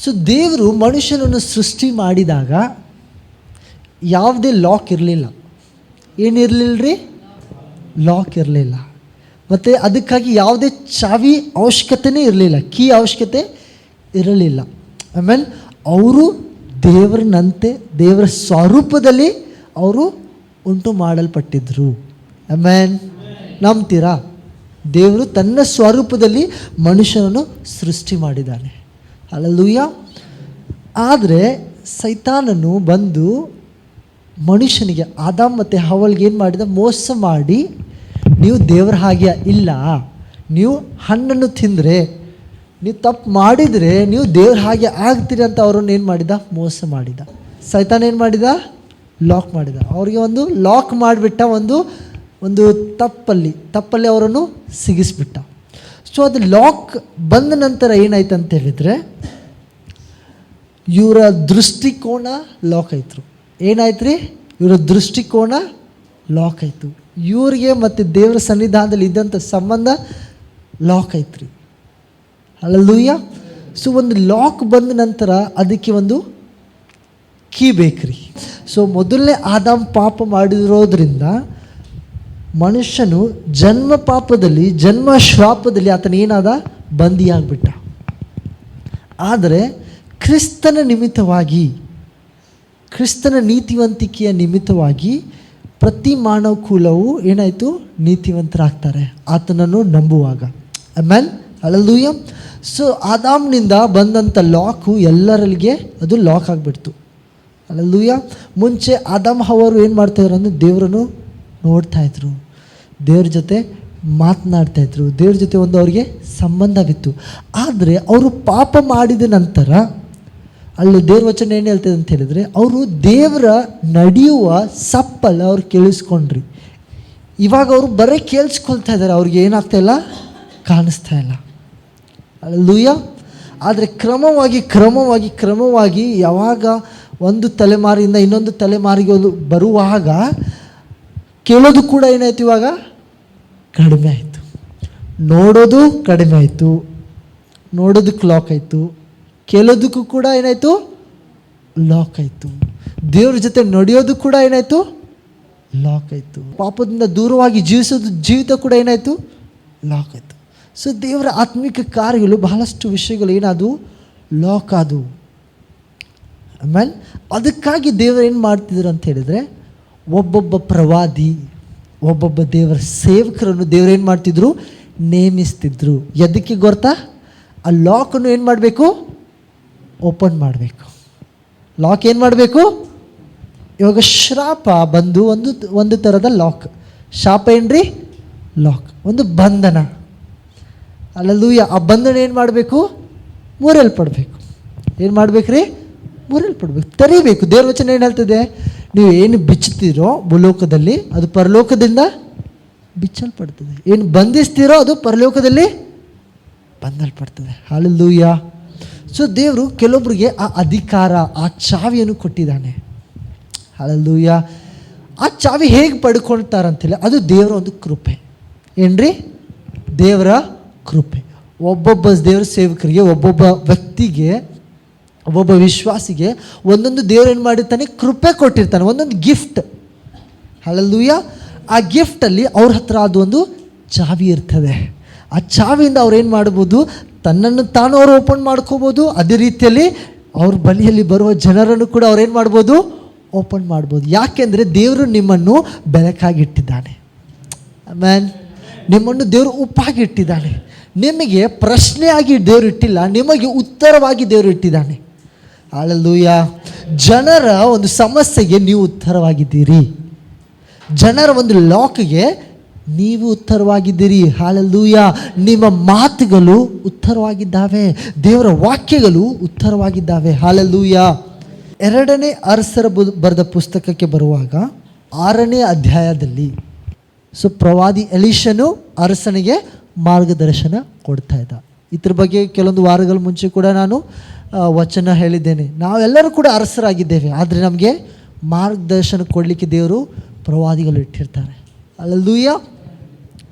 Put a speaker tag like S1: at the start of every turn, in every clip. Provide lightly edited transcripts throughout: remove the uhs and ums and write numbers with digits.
S1: So ದೇವರು ಮನುಷ್ಯನನ್ನು ಸೃಷ್ಟಿ ಮಾಡಿದಾಗ ಯಾವುದೇ ಲಾಕ್ ಇರಲಿಲ್ಲ. ಏನಿರಲಿಲ್ಲ ರೀ? ಲಾಕ್ ಇರಲಿಲ್ಲ. ಮತ್ತು ಅದಕ್ಕಾಗಿ ಯಾವುದೇ ಚಾವಿ ಅವಶ್ಯಕತೆಯೇ ಇರಲಿಲ್ಲ, ಕೀ ಅವಶ್ಯಕತೆ ಇರಲಿಲ್ಲ. ಆಮೇಲೆ ಅವರು ದೇವರನಂತೆ, ದೇವರ ಸ್ವರೂಪದಲ್ಲಿ ಅವರು ಉಂಟು ಮಾಡಲ್ಪಟ್ಟಿದ್ರು. ಆಮೇನ್, ನಂಬ್ತೀರಾ? ದೇವರು ತನ್ನ ಸ್ವರೂಪದಲ್ಲಿ ಮನುಷ್ಯನನ್ನು ಸೃಷ್ಟಿ ಮಾಡಿದ್ದಾನೆ. ಹಲ್ಲೆಲೂಯಾ. ಆದರೆ ಸೈತಾನನು ಬಂದು ಮನುಷ್ಯನಿಗೆ, ಆದಾಮ್ ಮತ್ತು ಹವ್ವಳಿಗೆ ಏನು ಮಾಡಿದ? ಮೋಸ ಮಾಡಿ, ನೀವು ದೇವರ ಹಾಗೆ ಇಲ್ಲ, ನೀವು ಹಣ್ಣನ್ನು ತಿಂದರೆ, ನೀವು ತಪ್ಪು ಮಾಡಿದರೆ ನೀವು ದೇವ್ರ ಹಾಗೆ ಆಗ್ತೀರಿ ಅಂತ ಅವರನ್ನು ಏನು ಮಾಡಿದ? ಮೋಸ ಮಾಡಿದ. ಸೈತಾನ ಏನು ಮಾಡಿದ? ಲಾಕ್ ಮಾಡಿದ. ಅವ್ರಿಗೆ ಒಂದು ಲಾಕ್ ಮಾಡಿಬಿಟ್ಟ, ಒಂದು ತಪ್ಪಲ್ಲಿ ಅವರನ್ನು ಸಿಗಿಸ್ಬಿಟ್ಟ. ಸೊ ಅದು ಲಾಕ್ ಬಂದ ನಂತರ ಏನಾಯ್ತು ಅಂತ ಹೇಳಿದರೆ, ಇವರ ದೃಷ್ಟಿಕೋನ ಲಾಕ್ ಆಯ್ತು. ಏನಾಯ್ತು ರೀ? ಇವರ ದೃಷ್ಟಿಕೋನ ಲಾಕ್ ಆಯಿತು. ಇವ್ರಿಗೆ ಮತ್ತು ದೇವರ ಸನ್ನಿಧಾನದಲ್ಲಿ ಇದ್ದಂಥ ಸಂಬಂಧ ಲಾಕ್ ಆಯ್ತು ರೀ. ಹಲ್ಲೆಲೂಯಾ. ಸೊ ಒಂದು ಲಾಕ್ ಬಂದ ನಂತರ ಅದಕ್ಕೆ ಒಂದು ಕೀ ಬೇಕ್ರಿ. ಸೊ ಮೊದಲನೇ ಆದಾಮ್ ಪಾಪ ಮಾಡಿರೋದ್ರಿಂದ ಮನುಷ್ಯನು ಜನ್ಮ ಪಾಪದಲ್ಲಿ, ಜನ್ಮ ಶ್ರಾಪದಲ್ಲಿ ಆತನೇನಾದ? ಬಂದಿಯಾಗ್ಬಿಟ್ಟ. ಆದರೆ ಕ್ರಿಸ್ತನ ನಿಮಿತ್ತವಾಗಿ, ಕ್ರಿಸ್ತನ ನೀತಿವಂತಿಕೆಯ ನಿಮಿತ್ತವಾಗಿ ಪ್ರತಿ ಮಾನವ ಕುಲವು ಏನಾಯಿತು? ನೀತಿವಂತರಾಗ್ತಾರೆ ಆತನನ್ನು ನಂಬುವಾಗ. Amen, hallelujah. ಸೊ ಆದಾಮ್ನಿಂದ ಬಂದಂಥ ಲಾಕು ಎಲ್ಲರಿಗೆ ಅದು ಲಾಕ್ ಆಗಿಬಿಡ್ತು. ಹಲ್ಲೆಲೂಯಾ. ಮುಂಚೆ ಆದಾಮ್ ಹವ್ವರು ಏನು ಮಾಡ್ತಾಯಿದ್ರು ಅಂದರೆ ದೇವರನ್ನು ನೋಡ್ತಾಯಿದ್ರು, ದೇವ್ರ ಜೊತೆ ಮಾತನಾಡ್ತಾಯಿದ್ರು, ದೇವ್ರ ಜೊತೆ ಒಂದು ಅವ್ರಿಗೆ ಸಂಬಂಧವಿತ್ತು. ಆದರೆ ಅವರು ಪಾಪ ಮಾಡಿದ ನಂತರ ಅಲ್ಲಿ ದೇವ್ರ ವಚನ ಏನು ಹೇಳ್ತದೆ ಅಂತ ಹೇಳಿದರೆ, ಅವರು ದೇವರ ನಡೆಯುವ ಸಪ್ಪಲ್ಲ ಅವ್ರು ಕೇಳಿಸ್ಕೊಂಡ್ರಿ. ಇವಾಗ ಅವರು ಬರೀ ಕೇಳಿಸ್ಕೊಳ್ತಾ ಇದ್ದಾರೆ, ಅವ್ರಿಗೆ ಏನಾಗ್ತಾಯಿಲ್ಲ? ಕಾಣಿಸ್ತಾ ಇಲ್ಲ. ಹಲ್ಲೆಲೂಯಾ. ಆದರೆ ಕ್ರಮವಾಗಿ ಯಾವಾಗ ಒಂದು ತಲೆಮಾರಿಯಿಂದ ಇನ್ನೊಂದು ತಲೆಮಾರಿಗೆ ಬರುವಾಗ ಕೇಳೋದು ಕೂಡ ಏನಾಯ್ತು? ಇವಾಗ ಕಡಿಮೆ ಆಯಿತು. ನೋಡೋದು ಕಡಿಮೆ ಆಯಿತು, ನೋಡೋದಕ್ಕೆ ಲಾಕ್ ಆಯಿತು. ಕೇಳೋದಕ್ಕೂ ಕೂಡ ಏನಾಯಿತು? ಲಾಕ್ ಆಯಿತು. ದೇವ್ರ ಜೊತೆ ನಡೆಯೋದು ಕೂಡ ಏನಾಯಿತು? ಲಾಕ್ ಆಯಿತು. ಪಾಪದಿಂದ ದೂರವಾಗಿ ಜೀವಿತ ಕೂಡ ಏನಾಯಿತು? ಲಾಕ್ ಆಯಿತು. ಸೊ ದೇವರ ಆತ್ಮಿಕ ಕಾರ್ಯಗಳು, ಬಹಳಷ್ಟು ವಿಷಯಗಳು ಏನಾದವು? ಲಾಕ್ ಆದವು. ಆಮೇಲೆ ಅದಕ್ಕಾಗಿ ದೇವರು ಏನು ಮಾಡ್ತಿದ್ರು ಅಂತ ಹೇಳಿದರೆ, ಒಬ್ಬೊಬ್ಬ ಪ್ರವಾದಿ, ಒಬ್ಬೊಬ್ಬ ದೇವರ ಸೇವಕರನ್ನು ದೇವರು ಏನು ಮಾಡ್ತಿದ್ರು? ನೇಮಿಸ್ತಿದ್ರು. ಎದಕ್ಕೆ ಗೊತ್ತಾ? ಆ ಲಾಕನ್ನು ಏನು ಮಾಡಬೇಕು? ಓಪನ್ ಮಾಡಬೇಕು. ಲಾಕ್ ಏನು ಮಾಡಬೇಕು? ಇವಾಗ ಶ್ರಾಪ ಬಂದು ಒಂದು ಥರದ ಲಾಕ್. ಶಾಪ ಏನ್ರಿ? ಲಾಕ್, ಒಂದು ಬಂಧನ. ಹಲ್ಲೆಲೂಯಾ. ಆ ಬಂಧನ ಏನು ಮಾಡಬೇಕು? ಮುರಿಯಲ್ಪಡಬೇಕು. ಏನು ಮಾಡಬೇಕ್ರಿ? ಮುರಿಯಲ್ಪಡಬೇಕು, ತೆರೀಬೇಕು. ದೇವ್ರ ವಚನ ಏನು ಹೇಳ್ತದೆ? ನೀವು ಏನು ಬಿಚ್ಚುತ್ತೀರೋ ಭೂಲೋಕದಲ್ಲಿ ಅದು ಪರಲೋಕದಿಂದ ಬಿಚ್ಚಲ್ಪಡ್ತದೆ. ಏನು ಬಂಧಿಸ್ತೀರೋ ಅದು ಪರಲೋಕದಲ್ಲಿ ಬಂಧಲ್ಪಡ್ತದೆ. ಹಲ್ಲೆಲೂಯಾ. ಸೊ ದೇವರು ಕೆಲವೊಬ್ಬರಿಗೆ ಆ ಅಧಿಕಾರ, ಆ ಚಾವಿಯನ್ನು ಕೊಟ್ಟಿದ್ದಾನೆ. ಹಲ್ಲೆಲೂಯಾ. ಆ ಚಾವಿ ಹೇಗೆ ಪಡ್ಕೊಳ್ತಾರಂತೇಳಿ ಅದು ದೇವರ ಒಂದು ಕೃಪೆ. ಏನ್ರಿ? ದೇವರ ಕೃಪೆ. ಒಬ್ಬೊಬ್ಬ ದೇವರ ಸೇವಕರಿಗೆ, ಒಬ್ಬೊಬ್ಬ ವ್ಯಕ್ತಿಗೆ, ಒಬ್ಬೊಬ್ಬ ವಿಶ್ವಾಸಿಗೆ ಒಂದೊಂದು ದೇವರು ಏನು ಮಾಡಿರ್ತಾನೆ? ಕೃಪೆ ಕೊಟ್ಟಿರ್ತಾನೆ, ಒಂದೊಂದು ಗಿಫ್ಟ್. ಹಲ್ಲೆಲೂಯಾ. ಆ ಗಿಫ್ಟಲ್ಲಿ ಅವ್ರ ಹತ್ರ ಅದೊಂದು ಚಾವಿ ಇರ್ತದೆ. ಆ ಚಾವಿಯಿಂದ ಅವ್ರು ಏನು ಮಾಡ್ಬೋದು? ತನ್ನನ್ನು ತಾನು ಅವರು ಓಪನ್ ಮಾಡ್ಕೋಬೋದು. ಅದೇ ರೀತಿಯಲ್ಲಿ ಅವ್ರ ಬಳಿಯಲ್ಲಿ ಬರುವ ಜನರನ್ನು ಕೂಡ ಅವ್ರೇನು ಮಾಡ್ಬೋದು? ಓಪನ್ ಮಾಡ್ಬೋದು. ಯಾಕೆಂದರೆ ದೇವರು ನಿಮ್ಮನ್ನು ಬೆಳಕಾಗಿಟ್ಟಿದ್ದಾನೆ. ಆಮೆನ್. ನಿಮ್ಮನ್ನು ದೇವರು ಉಪ್ಪಾಗಿಟ್ಟಿದ್ದಾನೆ. ನಿಮಗೆ ಪ್ರಶ್ನೆಯಾಗಿ ದೇವರು ಇಟ್ಟಿಲ್ಲ, ನಿಮಗೆ ಉತ್ತರವಾಗಿ ದೇವರು ಇಟ್ಟಿದ್ದಾನೆ. ಹಲ್ಲೆಲೂಯಾ. ಜನರ ಒಂದು ಸಮಸ್ಯೆಗೆ ನೀವು ಉತ್ತರವಾಗಿದ್ದೀರಿ. ಜನರ ಒಂದು ಲಾಕ್ಗೆ ನೀವು ಉತ್ತರವಾಗಿದ್ದೀರಿ. ಹಲ್ಲೆಲೂಯಾ. ನಿಮ್ಮ ಮಾತುಗಳು ಉತ್ತರವಾಗಿದ್ದಾವೆ, ದೇವರ ವಾಕ್ಯಗಳು ಉತ್ತರವಾಗಿದ್ದಾವೆ. ಹಲ್ಲೆಲೂಯಾ. 2ನೇ ಅರಸರ ಬರೆದ ಪುಸ್ತಕಕ್ಕೆ ಬರುವಾಗ 6ನೇ ಅಧ್ಯಾಯದಲ್ಲಿ ಪ್ರವಾದಿ ಎಲೀಷನು ಅರಸನಿಗೆ ಮಾರ್ಗದರ್ಶನ ಕೊಡ್ತಾ ಇದ್ದ. ಇದ್ರ ಬಗ್ಗೆ ಕೆಲವೊಂದು ವಾರಗಳ ಮುಂಚೆ ಕೂಡ ನಾನು ವಚನ ಹೇಳಿದ್ದೇನೆ. ನಾವೆಲ್ಲರೂ ಕೂಡ ಅರಸರಾಗಿದ್ದೇವೆ, ಆದರೆ ನಮಗೆ ಮಾರ್ಗದರ್ಶನ ಕೊಡಲಿಕ್ಕೆ ದೇವರು ಪ್ರವಾದಿಗಳು ಇಟ್ಟಿರ್ತಾರೆ. Hallelujah.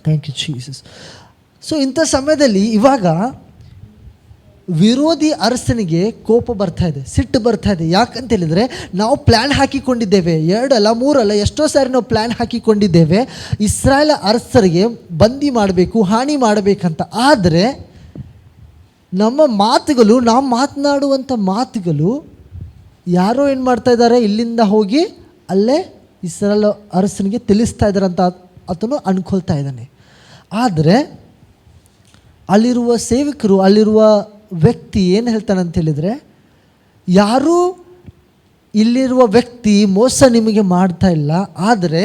S1: Thank you Jesus. So ಇಂಥ ಸಮಯದಲ್ಲಿ ಇವಾಗ ವಿರೋಧಿ ಅರಸನಿಗೆ ಕೋಪ ಬರ್ತಾ ಇದೆ, ಸಿಟ್ಟು ಬರ್ತಾ ಇದೆ. ಯಾಕಂತ ಹೇಳಿದರೆ ನಾವು ಪ್ಲ್ಯಾನ್ ಹಾಕಿಕೊಂಡಿದ್ದೇವೆ, 2 ಅಲ್ಲ 3 ಅಲ್ಲ ಎಷ್ಟೋ ಸಾರಿ ನಾವು ಪ್ಲ್ಯಾನ್ ಹಾಕಿಕೊಂಡಿದ್ದೇವೆ ಇಸ್ರಾಯೇಲ್ ಅರಸರಿಗೆ ಬಂದಿ ಮಾಡಬೇಕು, ಹಾನಿ ಮಾಡಬೇಕಂತ. ಆದರೆ ನಮ್ಮ ಮಾತುಗಳು, ನಾವು ಮಾತನಾಡುವಂಥ ಮಾತುಗಳು ಯಾರೋ ಏನು ಮಾಡ್ತಾ ಇದ್ದಾರೆ, ಇಲ್ಲಿಂದ ಹೋಗಿ ಅಲ್ಲೇ ಇಸ್ರಾಯೇಲ್ ಅರಸನಿಗೆ ತಿಳಿಸ್ತಾ ಇದ್ದಾರೆ ಅಂತ ಆತನು ಅಂದ್ಕೊಳ್ತಾ ಇದ್ದಾನೆ. ಆದರೆ ಅಲ್ಲಿರುವ ಸೇವಕರು, ಅಲ್ಲಿರುವ ವ್ಯಕ್ತಿ ಏನು ಹೇಳ್ತಾನೆ ಅಂತ ಹೇಳಿದರೆ, ಯಾರೂ ಇಲ್ಲಿರುವ ವ್ಯಕ್ತಿ ಮೋಸ ನಿಮಗೆ ಮಾಡ್ತಾ ಇಲ್ಲ, ಆದರೆ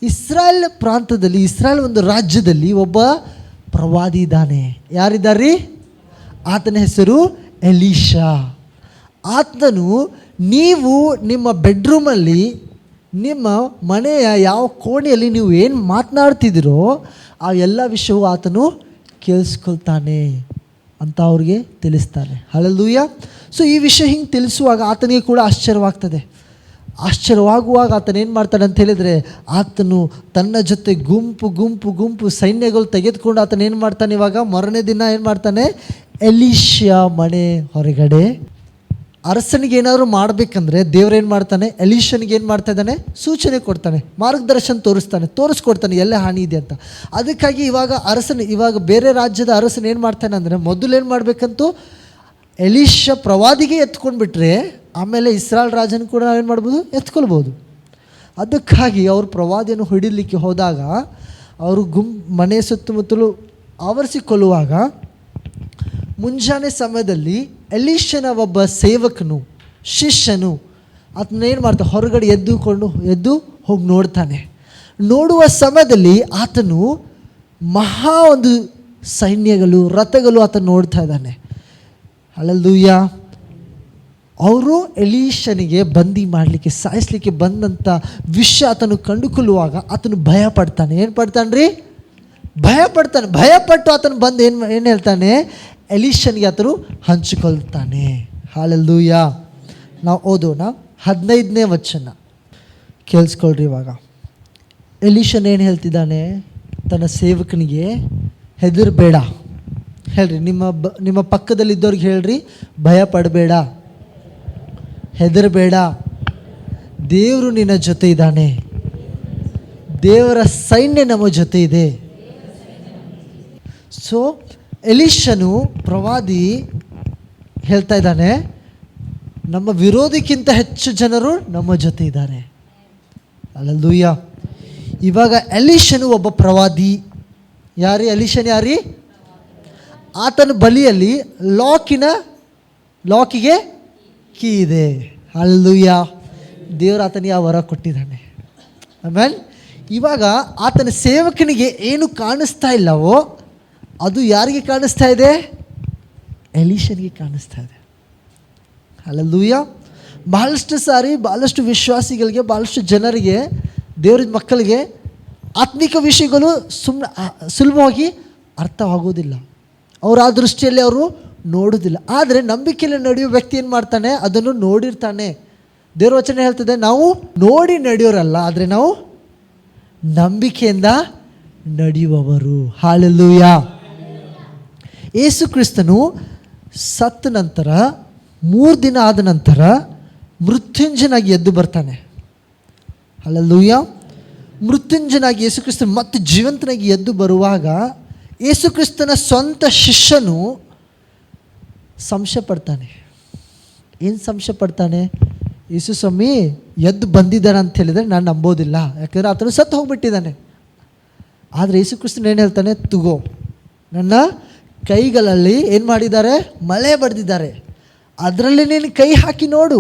S1: ಇಸ್ರಾಯೇಲ್ ಪ್ರಾಂತದಲ್ಲಿ, ಇಸ್ರಾಯೇಲ್ ಒಂದು ರಾಜ್ಯದಲ್ಲಿ ಒಬ್ಬ ಪ್ರವಾದಿ ಇದ್ದಾನೆ. ಯಾರಿದ್ದಾರೆ? ಆತನ ಹೆಸರು ಎಲೀಷಾ. ಆತನು ನೀವು ನಿಮ್ಮ ಬೆಡ್ರೂಮಲ್ಲಿ, ನಿಮ್ಮ ಮನೆಯ ಯಾವ ಕೋಣೆಯಲ್ಲಿ ನೀವು ಏನು ಮಾತನಾಡ್ತಿದ್ದೀರೋ ಆ ಎಲ್ಲ ವಿಷಯವೂ ಆತನು ಕೇಳಿಸ್ಕೊಳ್ತಾನೆ ಅಂತ ಅವ್ರಿಗೆ ತಿಳಿಸ್ತಾನೆ. ಹಲ್ಲೆಲೂಯಾ. ಸೊ ಈ ವಿಷಯ ಹಿಂಗೆ ತಿಳಿಸುವಾಗ ಆತನಿಗೆ ಕೂಡ ಆಶ್ಚರ್ಯವಾಗ್ತದೆ. ಆಶ್ಚರ್ಯವಾಗುವಾಗ ಆತನೇನು ಮಾಡ್ತಾನೆ ಅಂತ ಹೇಳಿದರೆ, ಆತನು ತನ್ನ ಜೊತೆ ಗುಂಪು ಸೈನ್ಯಗಳು ತೆಗೆದುಕೊಂಡು ಆತನೇನು ಮಾಡ್ತಾನೆ, ಇವಾಗ ಮರನೇ ದಿನ ಏನು ಮಾಡ್ತಾನೆ, ಎಲೀಷಾ ಮನೆ ಹೊರಗಡೆ ಅರಸನಿಗೆ ಏನಾದರೂ ಮಾಡಬೇಕಂದ್ರೆ ದೇವ್ರೇನು ಮಾಡ್ತಾನೆ, ಎಲೀಷನಿಗೆ ಏನು ಮಾಡ್ತಾ ಇದ್ದಾನೆ, ಸೂಚನೆ ಕೊಡ್ತಾನೆ, ಮಾರ್ಗದರ್ಶನ ತೋರಿಸ್ಕೊಡ್ತಾನೆ ಎಲ್ಲೇ ಹಾನಿ ಇದೆ ಅಂತ. ಅದಕ್ಕಾಗಿ ಇವಾಗ ಬೇರೆ ರಾಜ್ಯದ ಅರಸನ ಏನು ಮಾಡ್ತಾನೆ ಅಂದರೆ, ಮೊದಲೇನು ಮಾಡಬೇಕಂತೂ ಎಲೀಷಾ ಪ್ರವಾದಿಗೆ ಎತ್ಕೊಂಡ್ಬಿಟ್ರೆ ಆಮೇಲೆ ಇಸ್ರಾಯೇಲ್ ರಾಜನ ಕೂಡ ನಾವೇನು ಮಾಡ್ಬೋದು, ಎತ್ಕೊಳ್ಬೋದು. ಅದಕ್ಕಾಗಿ ಅವರು ಪ್ರವಾದಿಯನ್ನು ಹೊಡಿಲಿಕ್ಕೆ ಹೋದಾಗ ಅವರು ಮನೆ ಸುತ್ತಮುತ್ತಲು ಆವರಿಸಿಕೊಳ್ಳುವಾಗ ಮುಂಜಾನೆ ಸಮಯದಲ್ಲಿ ಎಲೀಷನ ಒಬ್ಬ ಸೇವಕನು, ಶಿಷ್ಯನು ಆತನೇನು ಮಾಡ್ತಾನೆ, ಹೊರಗಡೆ ಎದ್ದು ಹೋಗಿ ನೋಡ್ತಾನೆ. ನೋಡುವ ಸಮಯದಲ್ಲಿ ಆತನು ಮಹಾ ಒಂದು ಸೈನ್ಯಗಳು, ರಥಗಳು ಆತನು ನೋಡ್ತಾ ಇದ್ದಾನೆ. ಹಲ್ಲೆಲೂಯಾ. ಅವರು ಎಲೀಷನಿಗೆ ಬಂದಿ ಮಾಡಲಿಕ್ಕೆ, ಸಾಯಿಸಲಿಕ್ಕೆ ಬಂದಂಥ ವಿಷಯ ಆತನು ಕಂಡುಕೊಳ್ಳುವಾಗ ಆತನು ಭಯ ಪಡ್ತಾನೆ. ಏನು ಪಡ್ತಾನೆ ರೀ? ಭಯಪಟ್ಟು ಆತನು ಬಂದು ಏನು ಹೇಳ್ತಾನೆ, ಎಲೀಷನಿಗೆ ಆತನು ಹಂಚಿಕೊಳ್ತಾನೆ. ಹಲ್ಲೆಲೂಯಾ. ನಾವು ಓದೋಣ 15ನೇ ವಚನ ಕೇಳಿಸ್ಕೊಳ್ರಿ. ಇವಾಗ ಎಲೀಷನ್ ಏನು ಹೇಳ್ತಿದ್ದಾನೆ ತನ್ನ ಸೇವಕನಿಗೆ, ಹೆದರಬೇಡ. ಹೇಳ್ರಿ, ನಿಮ್ಮ ಪಕ್ಕದಲ್ಲಿದ್ದವ್ರಿಗೆ ಹೇಳ್ರಿ, ಭಯ ಪಡಬೇಡ, ಹೆದರಬೇಡ, ದೇವರು ನಿನ್ನ ಜೊತೆ ಇದ್ದಾನೆ, ದೇವರ ಸೈನ್ಯ ನಮ್ಮ ಜೊತೆ ಇದೆ. ಸೊ ಎಲೀಷನು ಪ್ರವಾದಿ ಹೇಳ್ತಾ ಇದ್ದಾನೆ, ನಮ್ಮ ವಿರೋಧಿಕ್ಕಿಂತ ಹೆಚ್ಚು ಜನರು ನಮ್ಮ ಜೊತೆ ಇದ್ದಾರೆ. ಹಲ್ಲೆಲೂಯಾ. ಇವಾಗ ಎಲೀಷನು ಒಬ್ಬ ಪ್ರವಾದಿ. ಎಲೀಷನ್ ಯಾರಿ? ಆತನ ಬಳಿಯಲ್ಲಿ ಲಾಕಿಗೆ ಕೀ ಇದೆ. ಹಲ್ಲೆಲೂಯಾ. ದೇವರು ಆತನಿಗೆ ಆ ವರ ಕೊಟ್ಟಿದ್ದಾನೆ. ಆಮೇಲೆ ಇವಾಗ ಆತನ ಸೇವಕನಿಗೆ ಏನು ಕಾಣಿಸ್ತಾ ಇಲ್ಲವೋ ಅದು ಯಾರಿಗೆ ಕಾಣಿಸ್ತಾ ಇದೆ? ಎಲೀಷನಿಗೆ ಕಾಣಿಸ್ತಾ ಇದೆ. ಹಲ್ಲೆಲೂಯಾ. ಬಹಳಷ್ಟು ವಿಶ್ವಾಸಿಗಳಿಗೆ, ಬಹಳಷ್ಟು ಜನರಿಗೆ, ದೇವರ ಮಕ್ಕಳಿಗೆ ಆತ್ಮಿಕ ವಿಷಯಗಳು ಸುಲಭವಾಗಿ ಅರ್ಥವಾಗೋದಿಲ್ಲ. ಅವರು ಆ ದೃಷ್ಟಿಯಲ್ಲಿ ಅವರು ನೋಡೋದಿಲ್ಲ. ಆದರೆ ನಂಬಿಕೆಯಲ್ಲಿ ನಡೆಯುವ ವ್ಯಕ್ತಿ ಏನು ಮಾಡ್ತಾನೆ, ಅದನ್ನು ನೋಡಿರ್ತಾನೆ. ದೇವರ ವಚನ ಹೇಳ್ತದೆ, ನಾವು ನೋಡಿ ನಡೆಯೋರಲ್ಲ, ಆದರೆ ನಾವು ನಂಬಿಕೆಯಿಂದ ನಡೆಯುವವರು. ಹಲ್ಲೆಲೂಯಾ. ಯೇಸು ಕ್ರಿಸ್ತನು ಸತ್ತ ನಂತರ 3 ದಿನ ಆದ ನಂತರ ಮೃತ್ಯುಂಜಯನಾಗಿ ಎದ್ದು ಬರ್ತಾನೆ. ಹಲ್ಲೆಲೂಯಾ. ಮೃತ್ಯುಂಜಯನಾಗಿ ಯೇಸು ಕ್ರಿಸ್ತನು ಮತ್ತೆ ಜೀವಂತನಾಗಿ ಎದ್ದು ಬರುವಾಗ ಯೇಸು ಕ್ರಿಸ್ತನ ಸ್ವಂತ ಶಿಷ್ಯನು ಸಂಶಯ ಪಡ್ತಾನೆ. ಏನು ಸಂಶಯ ಪಡ್ತಾನೆ? ಯೇಸು ಸ್ವಾಮಿ ಎದ್ದು ಬಂದಿದ್ದಾನೆ ಅಂತ ಹೇಳಿದರೆ ನಾನು ನಂಬೋದಿಲ್ಲ, ಯಾಕಂದರೆ ಆತನು ಸತ್ತು ಹೋಗ್ಬಿಟ್ಟಿದ್ದಾನೆ. ಆದರೆ ಯೇಸು ಕ್ರಿಸ್ತನು ಏನು ಹೇಳ್ತಾನೆ, ತಗೋ, ನನ್ನ ಕೈಗಳಲ್ಲಿ ಏನು ಮಾಡಿದ್ದಾರೆ, ಮಳೆ ಬಡ್ದಿದ್ದಾರೆ, ಅದರಲ್ಲಿ ನೀನು ಕೈ ಹಾಕಿ ನೋಡು